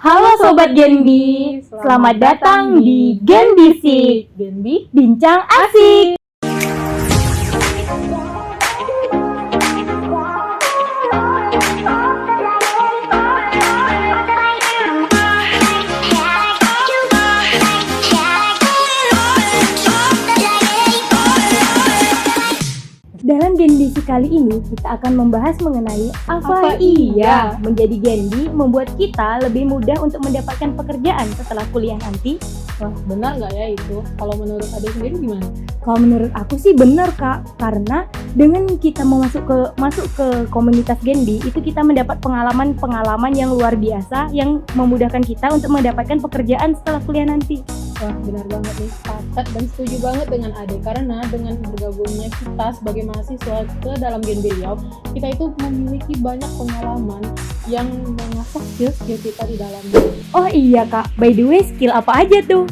Halo Sobat Genbi, selamat datang di Genbisik, Genbi Bincang Asik. Dalam Genbisik kali ini kita akan membahas mengenai apa iya menjadi Genbi membuat kita lebih mudah untuk mendapatkan pekerjaan setelah kuliah nanti. Wah, benar nggak ya itu? Kalau menurut Ade sendiri gimana? Kalau menurut aku sih benar Kak, karena dengan kita mau masuk ke komunitas Genbi itu kita mendapat pengalaman yang luar biasa yang memudahkan kita untuk mendapatkan pekerjaan setelah kuliah nanti. Wah, benar banget nih, sepakat dan setuju banget dengan Ade, karena dengan bergabungnya kita sebagai mahasiswa ke dalam Genbi Riau, kita itu memiliki banyak pengalaman yang mengasah skill kita di dalamnya. Oh iya Kak, by the way skill apa aja tuh?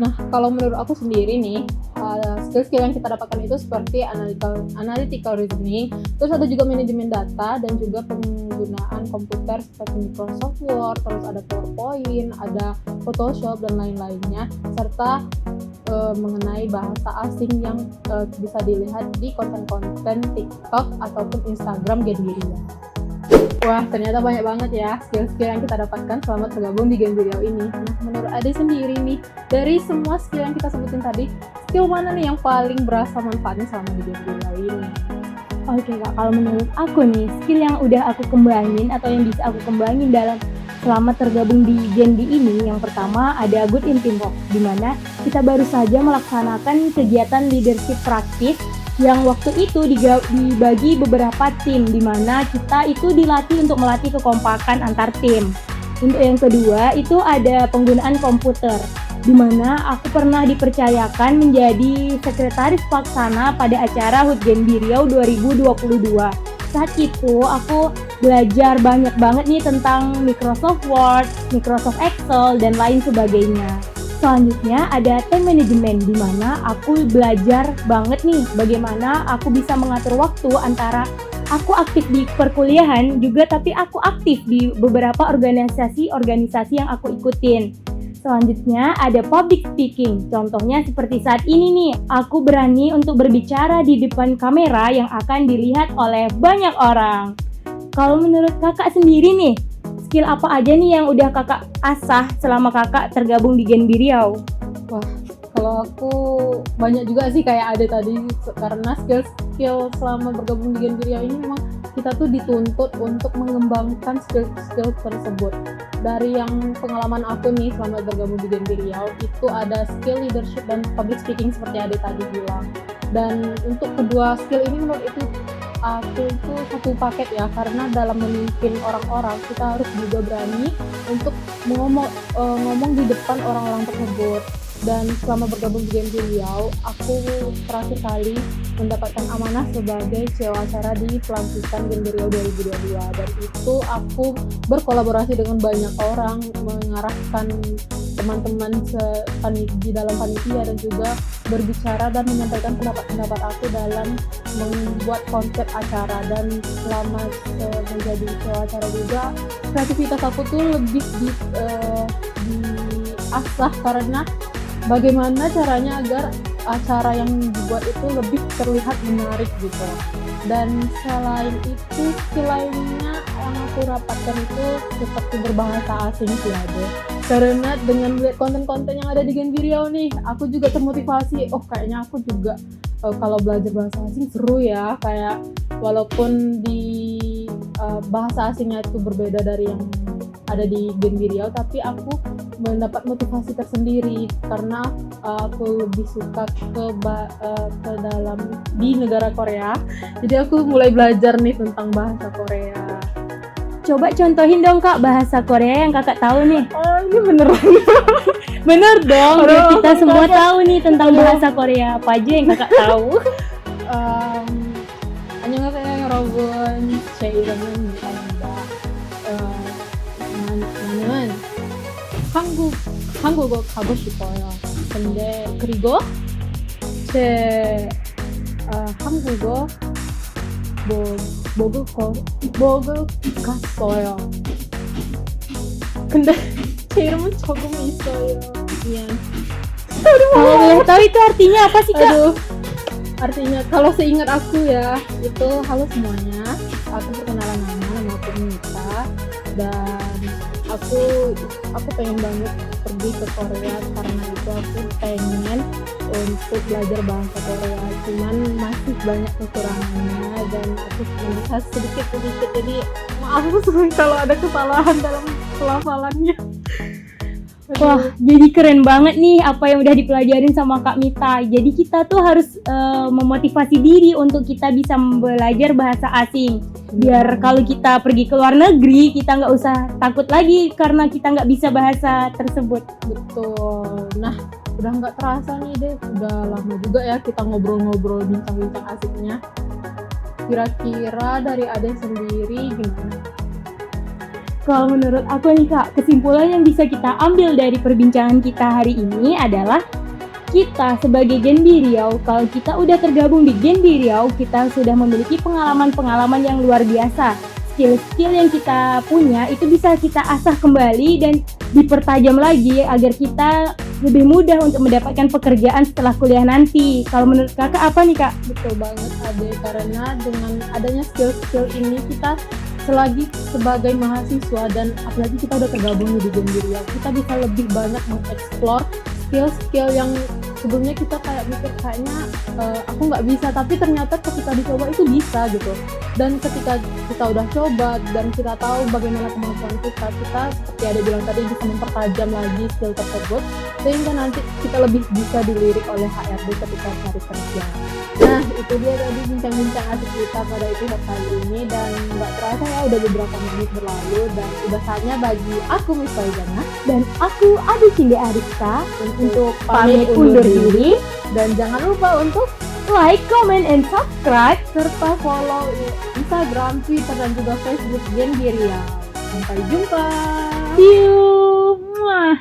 Nah, kalau menurut aku sendiri nih, skill-skill yang kita dapatkan itu seperti analytical reasoning, terus ada juga manajemen data dan juga penggunaan komputer seperti Microsoft Word, terus ada PowerPoint, ada Photoshop dan lain-lainnya, serta mengenai bahasa asing yang bisa dilihat di konten-konten TikTok ataupun Instagram Genbi Riau. Wah, ternyata banyak banget ya skill-skill yang kita dapatkan selama tergabung di Genbi Riau ini. Nah, menurut Ade sendiri nih, dari semua skill yang kita sebutin tadi, skill mana nih yang paling berasa manfaatnya selama di Genbi Riau ini? Oke Kak, kalau menurut aku nih, skill yang udah aku kembangin atau yang bisa aku kembangin selama tergabung di Genbi ini, yang pertama ada good in teamwork, di mana kita baru saja melaksanakan kegiatan leadership practice yang waktu itu dibagi beberapa tim, di mana kita itu dilatih untuk melatih kekompakan antar tim. Untuk yang kedua itu ada penggunaan komputer, di mana aku pernah dipercayakan menjadi sekretaris pelaksana pada acara HUT Genbi Riau 2022. Saat itu aku belajar banyak banget nih tentang Microsoft Word, Microsoft Excel, dan lain sebagainya. Selanjutnya ada time management, di mana aku belajar banget nih bagaimana aku bisa mengatur waktu antara aku aktif di perkuliahan juga tapi aku aktif di beberapa organisasi yang aku ikutin. Selanjutnya ada public speaking, contohnya seperti saat ini nih, aku berani untuk berbicara di depan kamera yang akan dilihat oleh banyak orang. Kalau menurut kakak sendiri nih, skill apa aja nih yang udah kakak asah selama kakak tergabung di Genbi Riau? Wah, kalau aku banyak juga sih kayak ada tadi, karena skill selama bergabung di Genbi Riau ini memang kita tuh dituntut untuk mengembangkan skill tersebut. Dari yang pengalaman aku nih selama bergabung di Genbi Riau, itu ada skill leadership dan public speaking seperti Ade tadi bilang. Dan untuk kedua skill ini menurut aku itu satu paket ya, karena dalam memimpin orang-orang kita harus juga berani untuk ngomong di depan orang-orang tersebut. Dan selama bergabung di Genbi Riau, aku terakhir kali mendapatkan amanah sebagai CEO acara di pelantikan Genbi Riau 2022. Dan itu aku berkolaborasi dengan banyak orang, mengarahkan teman-teman di dalam panitia dan juga berbicara dan menyampaikan pendapat aku dalam membuat konsep acara. Dan selama menjadi CEO acara juga, kreativitas aku tuh lebih diasah, karena bagaimana caranya agar acara yang dibuat itu lebih terlihat menarik gitu. Dan selain itu, skill lainnya yang aku rapatkan itu seperti berbahasa asing sih ada. Karena dengan melihat konten-konten yang ada di Genbi Riau nih, aku juga termotivasi, kayaknya aku juga kalau belajar bahasa asing seru ya, kayak walaupun di bahasa asingnya itu berbeda dari yang ada di Genbi Riau, tapi aku mendapat motivasi tersendiri karena aku lebih suka ke dalam di negara Korea. Jadi aku mulai belajar nih tentang bahasa Korea. Coba contohin dong Kak bahasa Korea yang kakak tahu nih. Oh, ini beneran. Bener dong, biar kita semua kakak tahu nih tentang bahasa Korea. Apa aja yang kakak tahu? 안녕하세요 여러분, 제 이름은 미카입니다. 나는 한국어 가고 싶어요. 근데 그리고 제 한국어 먹을 갔어요. 근데 Hirmu coba iso ya. Iya. Kalau boleh tahu itu artinya apa sih Kak? Aduh. Artinya kalau seingat aku ya, itu halo semuanya. Aku perkenalan nama aku Mita dan aku pengen banget pergi ke Korea karena itu aku pengen untuk belajar bahasa Korea, cuman masih banyak kekurangannya dan aku cuma bisa sedikit jadi maaf kalau ada kesalahan dalam pelafalannya. Wah, jadi keren banget nih apa yang udah dipelajarin sama Kak Mita. Jadi kita tuh harus memotivasi diri untuk kita bisa belajar bahasa asing. Biar kalau kita pergi ke luar negeri, kita nggak usah takut lagi karena kita nggak bisa bahasa tersebut. Betul. Nah, udah nggak terasa nih deh, udah lama juga ya kita ngobrol-ngobrol bincang-bincang asiknya. Kira-kira dari Ade sendiri gimana? Kalau menurut aku nih Kak, kesimpulan yang bisa kita ambil dari perbincangan kita hari ini adalah kita sebagai Gen B Riau, kalau kita udah tergabung di Gen B Riau, kita sudah memiliki pengalaman-pengalaman yang luar biasa. Skill-skill yang kita punya itu bisa kita asah kembali dan dipertajam lagi agar kita lebih mudah untuk mendapatkan pekerjaan setelah kuliah nanti. Kalau menurut Kakak apa nih Kak? Betul banget Ade, karena dengan adanya skill-skill ini kita selagi sebagai mahasiswa dan apalagi kita udah tergabung di Gen B Riau, kita bisa lebih banyak mengeksplor skill-skill yang sebelumnya kita kayak mikir kayaknya aku nggak bisa, tapi ternyata ketika dicoba itu bisa gitu. Dan ketika kita udah coba dan kita tahu bagaimana kemampuan kita seperti ada bilang tadi bisa mempertajam lagi skill tersebut sehingga nanti kita lebih bisa dilirik oleh HRD ketika cari kerja. Nah, itu dia tadi bincang-bincang asik kita pada episode kali ini dan nggak terasa ya udah beberapa menit berlalu dan udah saatnya bagi aku Miss Faizana Dan aku Adi Cinde Arista untuk pamit undur diri. dan jangan lupa untuk Like, comment, and subscribe. serta follow Instagram, Twitter dan juga Facebook Gen B Riau. Sampai jumpa. See you. Mwah.